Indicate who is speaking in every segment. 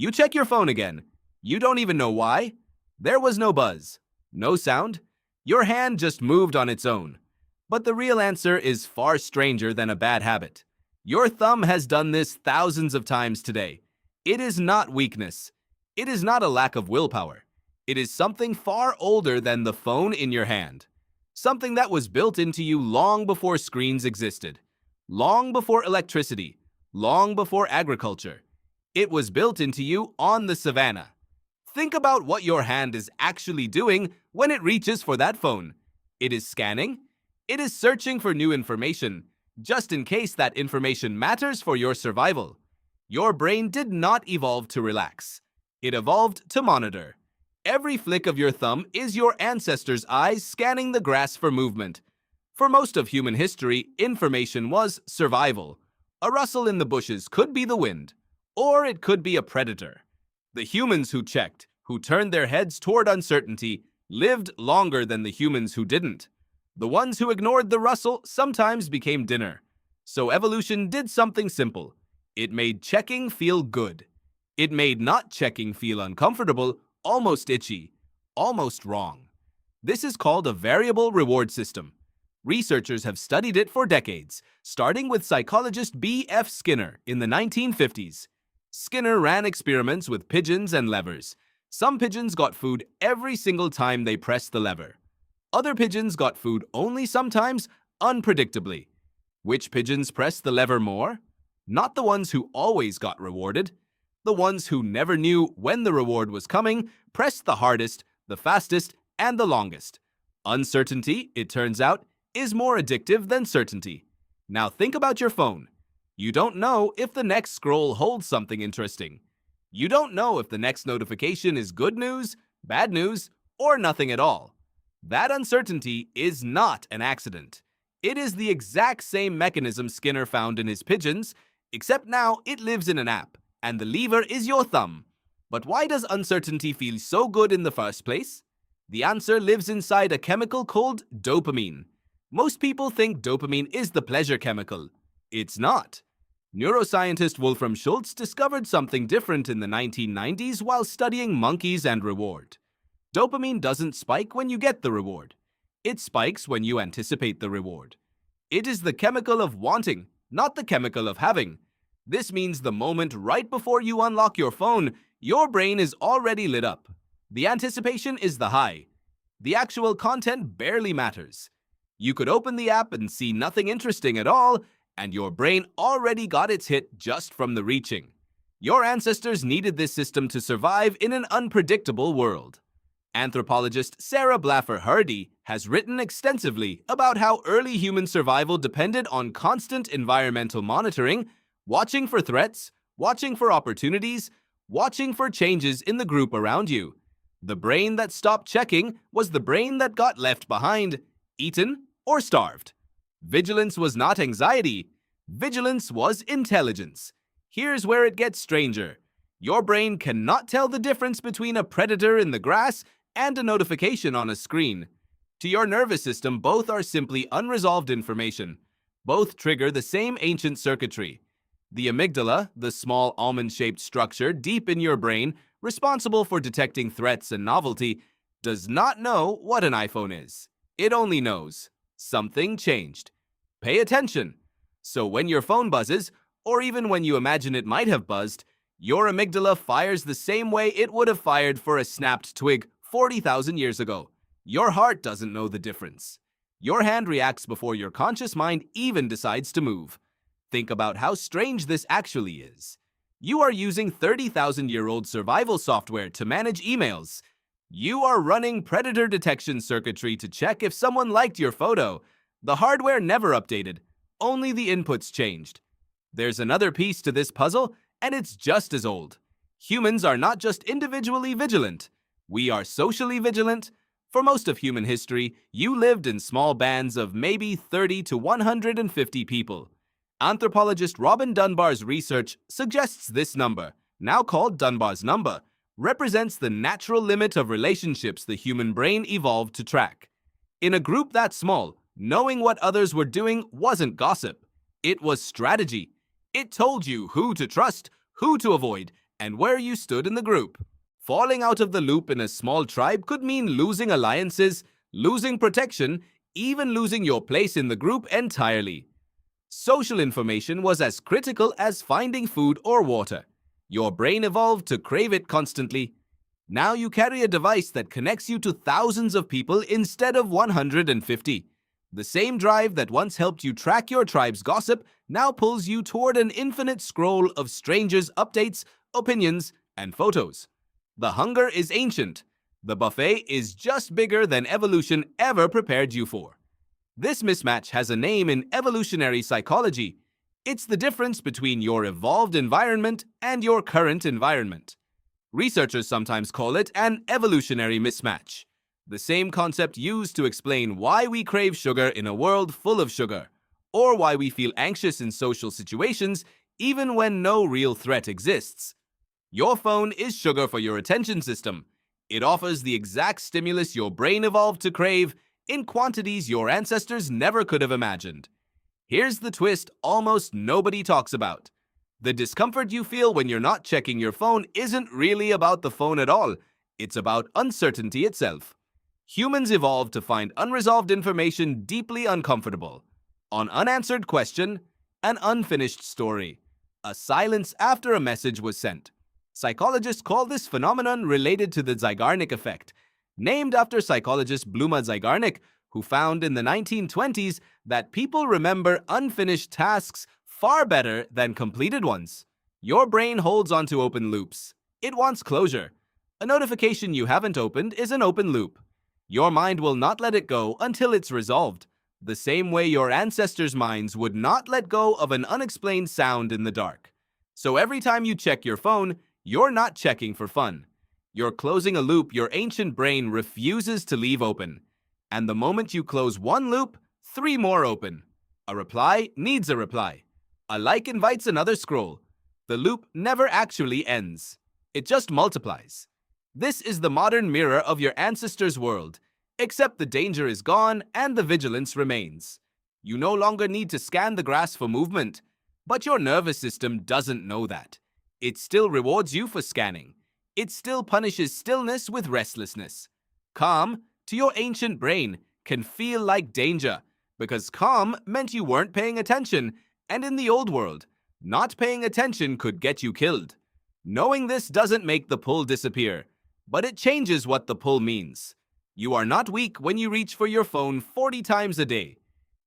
Speaker 1: You check your phone again. You don't even know why. There was no buzz, no sound. Your hand just moved on its own. But the real answer is far stranger than a bad habit. Your thumb has done this thousands of times today. It is not weakness. It is not a lack of willpower. It is something far older than the phone in your hand. Something that was built into you long before screens existed, long before electricity, long before agriculture. It was built into you on the savannah. Think about what your hand is actually doing when it reaches for that phone. It is scanning. It is searching for new information, just in case that information matters for your survival. Your brain did not evolve to relax. It evolved to monitor. Every flick of your thumb is your ancestors' eyes scanning the grass for movement. For most of human history, information was survival. A rustle in the bushes could be the wind, or it could be a predator. The humans who checked, who turned their heads toward uncertainty, lived longer than the humans who didn't. The ones who ignored the rustle sometimes became dinner. So evolution did something simple. It made checking feel good. It made not checking feel uncomfortable, almost itchy, almost wrong. This is called a variable reward system. Researchers have studied it for decades, starting with psychologist B.F. Skinner in the 1950s. Skinner ran experiments with pigeons and levers. Some pigeons got food every single time they pressed the lever. Other pigeons got food only sometimes, unpredictably. Which pigeons pressed the lever more? Not the ones who always got rewarded. The ones who never knew when the reward was coming pressed the hardest, the fastest, and the longest. Uncertainty, it turns out, is more addictive than certainty. Now think about your phone. You don't know if the next scroll holds something interesting. You don't know if the next notification is good news, bad news, or nothing at all. That uncertainty is not an accident. It is the exact same mechanism Skinner found in his pigeons, except now it lives in an app, and the lever is your thumb. But why does uncertainty feel so good in the first place? The answer lives inside a chemical called dopamine. Most people think dopamine is the pleasure chemical. It's not. Neuroscientist Wolfram Schultz discovered something different in the 1990s while studying monkeys and reward. Dopamine doesn't spike when you get the reward. It spikes when you anticipate the reward. It is the chemical of wanting, not the chemical of having. This means the moment right before you unlock your phone, your brain is already lit up. The anticipation is the high. The actual content barely matters. You could open the app and see nothing interesting at all, and your brain already got its hit just from the reaching. Your ancestors needed this system to survive in an unpredictable world. Anthropologist Sarah Blaffer Hardy has written extensively about how early human survival depended on constant environmental monitoring, watching for threats, watching for opportunities, watching for changes in the group around you. The brain that stopped checking was the brain that got left behind, eaten, or starved. Vigilance was not anxiety. Vigilance was intelligence. Here's where it gets stranger. Your brain cannot tell the difference between a predator in the grass and a notification on a screen. To your nervous system, both are simply unresolved information. Both trigger the same ancient circuitry. The amygdala, the small almond-shaped structure deep in your brain, responsible for detecting threats and novelty, does not know what an iPhone is. It only knows something changed. Pay attention. So when your phone buzzes, or even when you imagine it might have buzzed, your amygdala fires the same way it would have fired for a snapped twig 40,000 years ago. Your heart doesn't know the difference. Your hand reacts before your conscious mind even decides to move. Think about how strange this actually is. You are using 30,000-year-old survival software to manage emails. You are running predator detection circuitry to check if someone liked your photo. The hardware never updated, only the inputs changed. There's another piece to this puzzle, and it's just as old. Humans are not just individually vigilant. We are socially vigilant. For most of human history, you lived in small bands of maybe 30 to 150 people. Anthropologist Robin Dunbar's research suggests this number, now called Dunbar's number, represents the natural limit of relationships the human brain evolved to track. In a group that small, knowing what others were doing wasn't gossip. It was strategy. It told you who to trust, who to avoid, and where you stood in the group. Falling out of the loop in a small tribe could mean losing alliances, losing protection, even losing your place in the group entirely. Social information was as critical as finding food or water. Your brain evolved to crave it constantly. Now you carry a device that connects you to thousands of people instead of 150. The same drive that once helped you track your tribe's gossip now pulls you toward an infinite scroll of strangers' updates, opinions, and photos. The hunger is ancient. The buffet is just bigger than evolution ever prepared you for. This mismatch has a name in evolutionary psychology. It's the difference between your evolved environment and your current environment. Researchers sometimes call it an evolutionary mismatch, the same concept used to explain why we crave sugar in a world full of sugar, or why we feel anxious in social situations even when no real threat exists. Your phone is sugar for your attention system. It offers the exact stimulus your brain evolved to crave in quantities your ancestors never could have imagined. Here's the twist almost nobody talks about. The discomfort you feel when you're not checking your phone isn't really about the phone at all. It's about uncertainty itself. Humans evolved to find unresolved information deeply uncomfortable. An unanswered question, an unfinished story, a silence after a message was sent. Psychologists call this phenomenon related to the Zeigarnik effect, named after psychologist Bluma Zeigarnik, who found in the 1920s that people remember unfinished tasks far better than completed ones. Your brain holds onto open loops. It wants closure. A notification you haven't opened is an open loop. Your mind will not let it go until it's resolved, the same way your ancestors' minds would not let go of an unexplained sound in the dark. So every time you check your phone, you're not checking for fun. You're closing a loop your ancient brain refuses to leave open. And the moment you close one loop, 3 more open. A reply needs a reply. A like invites another scroll. The loop never actually ends. It just multiplies. This is the modern mirror of your ancestors' world, except the danger is gone and the vigilance remains. You no longer need to scan the grass for movement, but your nervous system doesn't know that. It still rewards you for scanning. It still punishes stillness with restlessness. Calm, to your ancient brain, can feel like danger, because calm meant you weren't paying attention, and in the old world, not paying attention could get you killed. Knowing this doesn't make the pull disappear, but it changes what the pull means. You are not weak when you reach for your phone 40 times a day.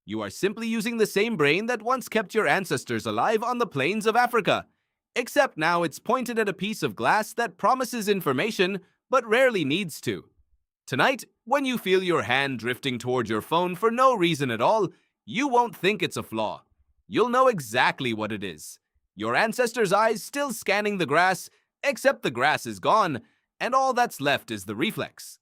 Speaker 1: You are simply using the same brain that once kept your ancestors alive on the plains of Africa, except now it's pointed at a piece of glass that promises information but rarely needs to. Tonight, when you feel your hand drifting toward your phone for no reason at all, you won't think it's a flaw. You'll know exactly what it is. Your ancestors' eyes still scanning the grass, except the grass is gone, and all that's left is the reflex.